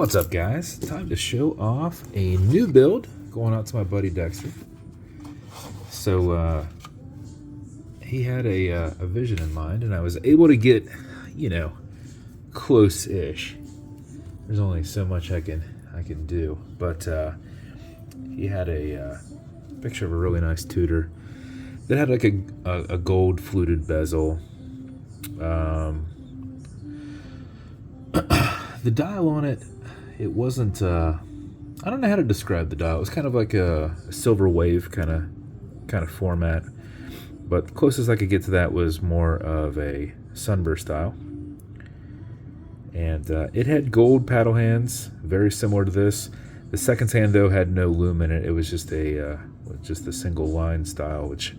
What's up, guys? Time to show off a new build going out to my buddy Dexter. So he had a vision in mind, and I was able to get, close-ish. There's only so much I can do, but he had a picture of a really nice Tudor that had like a gold fluted bezel. The dial on it, it wasn't, I don't know how to describe the dial. It was kind of like a silver wave kind of format. But the closest I could get to that was more of a sunburst dial. And it had gold paddle hands, very similar to this. The seconds hand, though, had no loom in it. It was just a single line style, which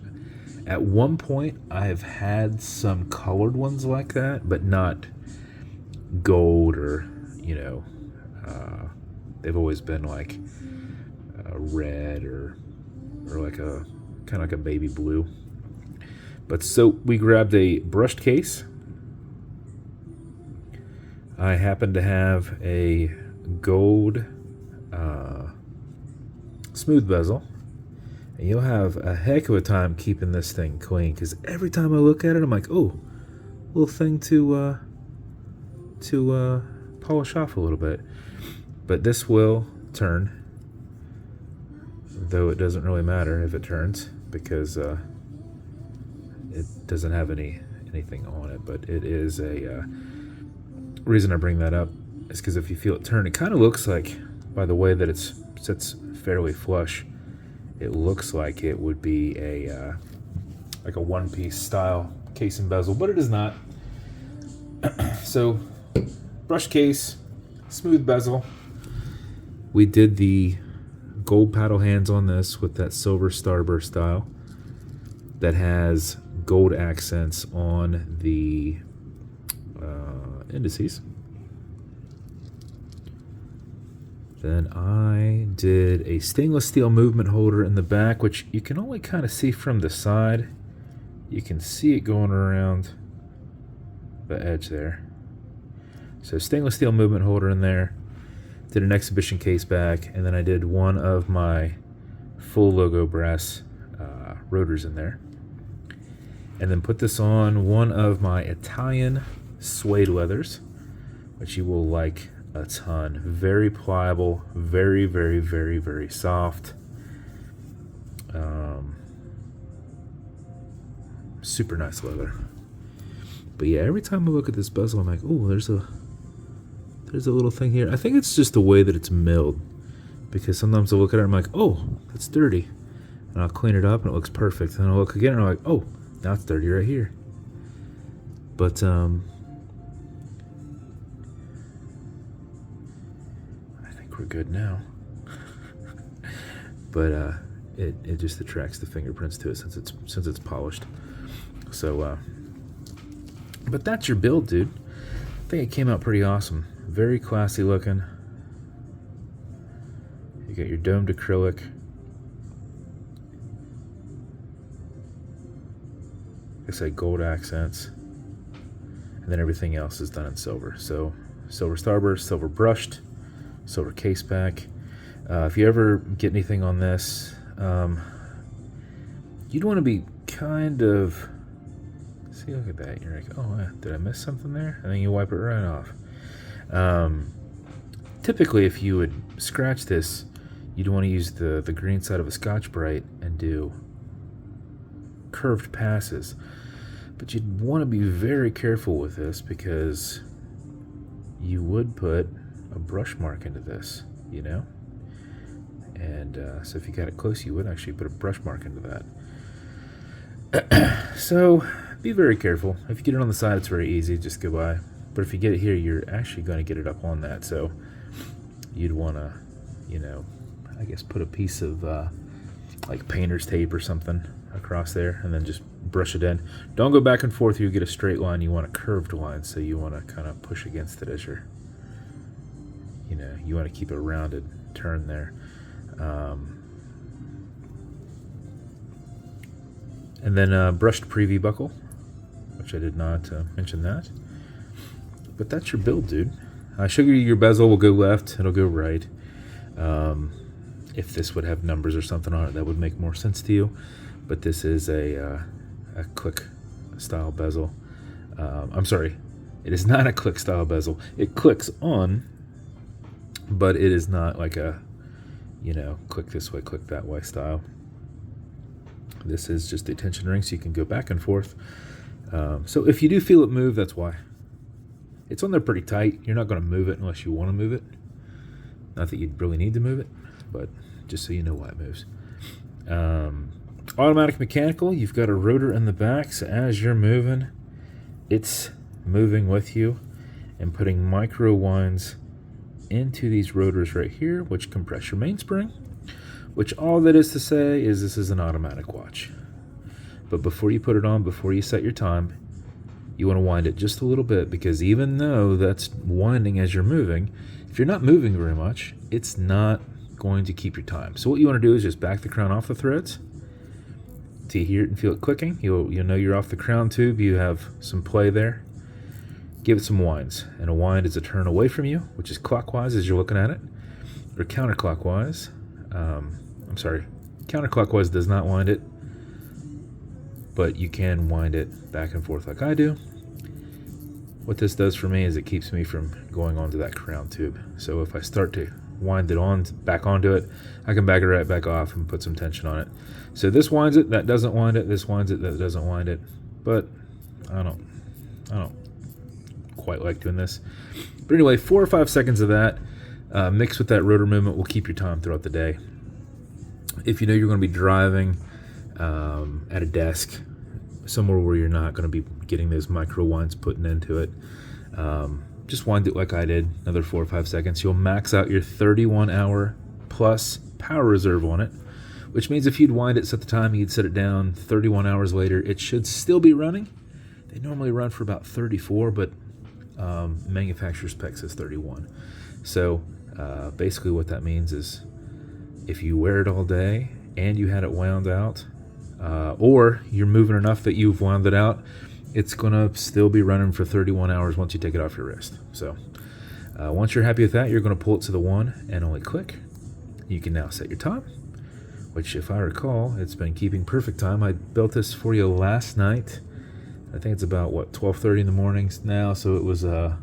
at one point I have had some colored ones like that, but not gold or, they've always been like red or like a kind of like a baby blue. But so we grabbed a brushed case. I happen to have a gold smooth bezel, and you'll have a heck of a time keeping this thing clean, because every time I look at it, I'm like, oh, little thing to polish off a little bit. But this will turn, though it doesn't really matter if it turns, because it doesn't have anything on it. But it is a reason I bring that up is because if you feel it turn, it kind of looks like, by the way that it sits fairly flush, it looks like it would be a like a one-piece style case and bezel, but it is not. So brush case, smooth bezel. We did the gold paddle hands on this with that silver starburst style that has gold accents on the indices. Then I did a stainless steel movement holder in the back, which you can only kind of see from the side. You can see it going around the edge there. So stainless steel movement holder in there. Did an exhibition case back, and then I did one of my full logo brass rotors in there. And then put this on one of my Italian suede leathers, which you will like a ton. Very pliable, very, very, very, very soft. Super nice leather. But yeah, every time I look at this bezel, I'm like, oh, there's a little thing here. I think it's just the way that it's milled, because sometimes I look at it and I'm like, oh, that's dirty, and I'll clean it up and it looks perfect. And I'll look again and I'm like, oh, now it's dirty right here. But I think we're good now. But it just attracts the fingerprints to it since it's polished. So but that's your build, dude. I think it came out pretty awesome. Very classy looking. You got your domed acrylic. It's like gold accents. And then everything else is done in silver. So silver starburst, silver brushed, silver caseback. If you ever get anything on this, you'd want to be kind of... See, look at that. You're like, oh, did I miss something there? And then you wipe it right off. Typically, if you would scratch this, you'd want to use the green side of a Scotch-Brite and do curved passes. But you'd want to be very careful with this, because you would put a brush mark into this, And so if you got it close, you would actually put a brush mark into that. So be very careful. If you get it on the side, it's very easy, just go by. But if you get it here, you're actually going to get it up on that. So you'd want to, I guess put a piece of like painter's tape or something across there, and then just brush it in. Don't go back and forth. You get a straight line. You want a curved line, so you want to kind of push against it as you're, you want to keep a rounded turn there. And then brushed preview buckle, which I did not mention that. But that's your build, dude. I show you your bezel will go left, it'll go right. If this would have numbers or something on it, that would make more sense to you. But this is a click style bezel. I'm sorry, it is not a click style bezel. It clicks on, but it is not like a, you know, click this way, click that way style. This is just the tension ring, so you can go back and forth. So if you do feel it move, that's why. It's on there pretty tight. You're not going to move it unless you want to move it. Not that you'd really need to move it, but just so you know why it moves. Automatic mechanical, you've got a rotor in the back, so as you're moving, it's moving with you and putting micro winds into these rotors right here, which compress your mainspring, which all that is to say is this is an automatic watch. But before you put it on, before you set your time, you want to wind it just a little bit, because even though that's winding as you're moving, if you're not moving very much, it's not going to keep your time. So what you want to do is just back the crown off the threads till you hear it and feel it clicking. You'll know you're off the crown tube. You have some play there. Give it some winds, and a wind is a turn away from you, which is clockwise as you're looking at it, or counterclockwise. I'm sorry, counterclockwise does not wind it, but you can wind it back and forth like I do. What this does for me is it keeps me from going onto that crown tube. So if I start to wind it on back onto it, I can back it right back off and put some tension on it. So this winds it, that doesn't wind it. This winds it, that doesn't wind it. But I don't quite like doing this. But anyway, 4 or 5 seconds of that mixed with that rotor movement will keep your time throughout the day. If you know you're going to be driving at a desk, somewhere where you're not going to be getting those micro winds putting into it, just wind it like I did, another 4 or 5 seconds. You'll max out your 31-hour plus power reserve on it, which means if you'd wind it, set the time, you'd set it down 31 hours later, it should still be running. They normally run for about 34, but manufacturer's spec says 31. So basically what that means is if you wear it all day and you had it wound out, or you're moving enough that you've wound it out, it's going to still be running for 31 hours once you take it off your wrist. So once you're happy with that, you're going to pull it to the 1 and only click. You can now set your time, which if I recall, it's been keeping perfect time. I built this for you last night. I think it's about, what, 12:30 in the mornings now, so it was, I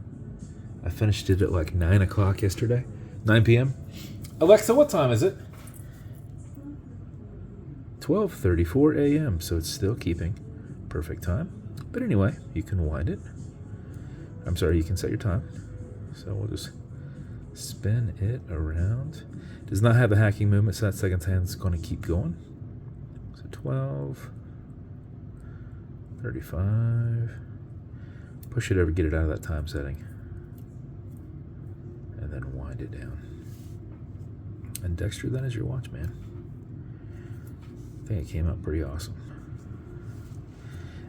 finished it at like 9 o'clock yesterday, 9 p.m. Alexa, what time is it? 12:34 a.m., so it's still keeping perfect time. But anyway, you can wind it. I'm sorry, you can set your time. So we'll just spin it around. Does not have a hacking movement, so that second hand's going to keep going. So 12:35. Push it over, get it out of that time setting, and then wind it down. And Dexter, that is your watch, man. I think it came out pretty awesome.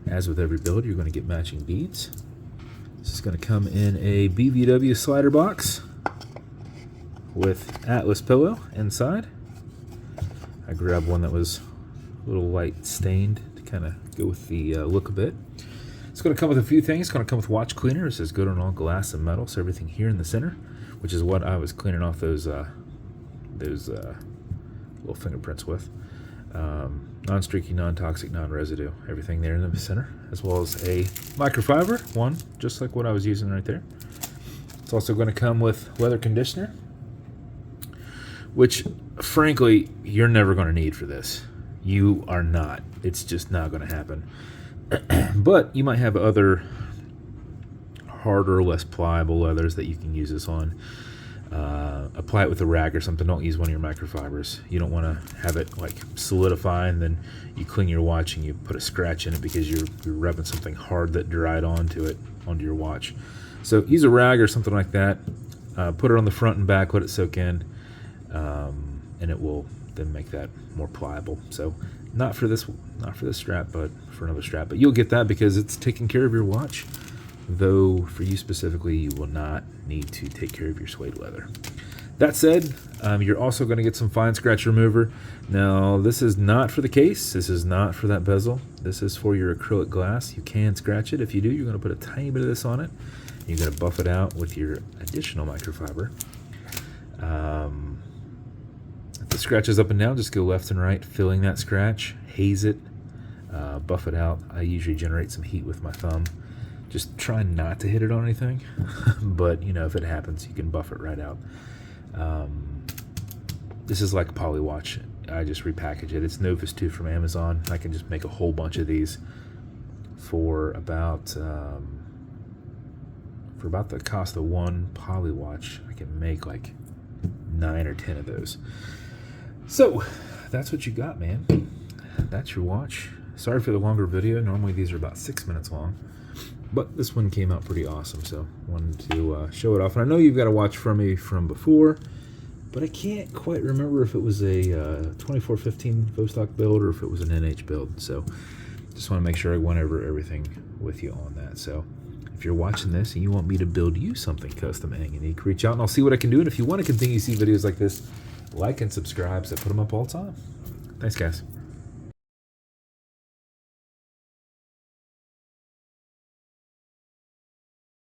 As with every build, you're going to get matching beads. This is going to come in a BVW slider box with Atlas pillow inside. I grabbed one that was a little light stained to kind of go with the look a bit. It's going to come with a few things. It's going to come with watch cleaner. It says good on all glass and metal, so everything here in the center, which is what I was cleaning off those little fingerprints with. Non-streaky, non-toxic, non-residue, everything there in the center, as well as a microfiber one, just like what I was using right there. It's also going to come with leather conditioner, which frankly you're never going to need for this. You are not. It's just not going to happen. But you might have other harder, less pliable leathers that you can use this on. Apply it with a rag or something. Don't use one of your microfibers. You don't want to have it like solidify and then you clean your watch and you put a scratch in it because you're rubbing something hard that dried onto your watch. So use a rag or something like that. Put it on the front and back, let it soak in, and it will then make that more pliable. So not for this strap, but for another strap. But you'll get that because it's taking care of your watch. Though for you specifically, you will not need to take care of your suede leather. That said, you're also going to get some fine scratch remover. Now, this is not for the case. This is not for that bezel. This is for your acrylic glass. You can scratch it. If you do, you're going to put a tiny bit of this on it, You're going to buff it out with your additional microfiber. If the scratch is up and down, just go left and right, filling that scratch, haze it, buff it out. I usually generate some heat with my thumb. Just try not to hit it on anything, but you know, if it happens, you can buff it right out. This is like a poly watch. I just repackage it. It's Novus 2 from Amazon. I can just make a whole bunch of these for about the cost of one poly watch. I can make like 9 or 10 of those. So that's what you got, man. That's your watch. Sorry for the longer video. Normally these are about 6 minutes long, but this one came out pretty awesome, so wanted to show it off. And I know you've got a watch from me from before, but I can't quite remember if it was a 2415 Vostok build or if it was an NH build. So just want to make sure I went over everything with you on that. So if you're watching this and you want me to build you something custom and unique, reach out and I'll see what I can do. And if you want to continue to see videos like this, like and subscribe, so I put them up all the time. Thanks, guys.